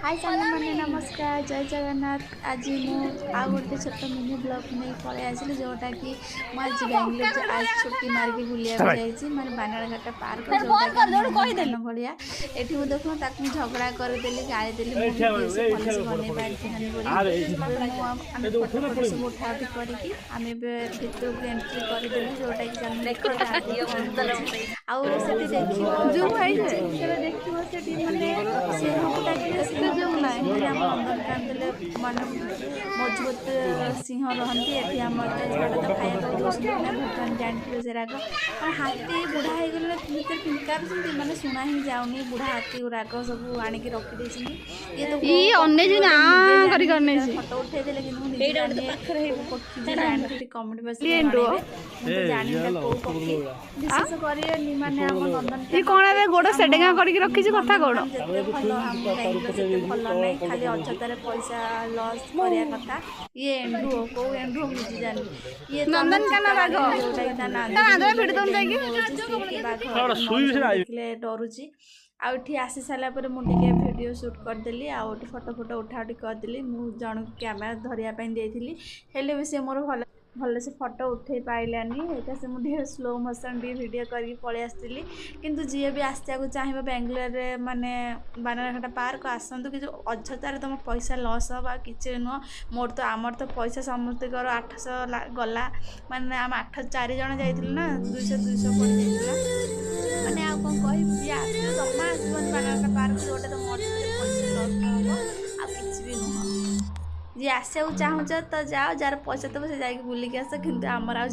हाय सांग मैंने नमस्कार जय जगन्नाथ। आज मु आउ गोटे छोट मिनी ब्लॉग नहीं पलि आसली जोटा कि आज बेंगलोर आज छुट्टी मारिकी बुलिया जाइए माने बानारघाट पार्क जोटा नंदनकानन भाया एठी मु देखो ताकू झगड़ा करदेली गाड़ी देली भलसे बनै पारछिनी बोली फोटो सब उठा उठी करिकी आमे भितर को एंट्री करदेली जोटा कि आउ सेठी देखिबो जो भाई से देखिबो सेठी माने से होटा जो नंदनकानन मान मजबूत सिंह रहती ये आम तो खाया भूटान जानते से राग हाथी बुढ़ा हो गले भितर फिंकार मैंने शुणा ही जाऊनी बुढ़ा हाथी गुराक सब आणिक रखी फटो उठे कमेंट बस विशेष कर माने नंदन गोड़ सेडेगा करके रखी कथा कौन भल नहीं खाली अजतार पैसा लॉस करिया कथा ये एंडू को एंडू मुझे जानी ये नंदनकानन बाघ डरुची आउठी आसी सारा पर मुझे वीडियो शूट करदेली आउठी फोटो फोटो उठा उठी करदेली मु जन कैमेरा धरिया देती हेले भी से मोर भल भल से फोटो उठे पाइलानी एटा से मुझे स्लो मोशन भी वीडियो करके पलि आसती किंतु जी भी आसचा चाहिए बेंगलोर माने बानारघाट पार्क आसतु कि अजतार तुम पैसा लॉस हाँ कि नुह मोर तो आमर तो पैसा समस्त 800 गला माने आम 4 जन जाइलु ना 200 पड़ जाइला माने आ कौन कह आस जमा आसबन बानारघाट पार्क जोटे तो मोर पैसा लॉस हम आ किसी भी नुह जी आसा चाहूच तो जाओ जार पैसा तो से जाकि बुलिक आस कि आमर आ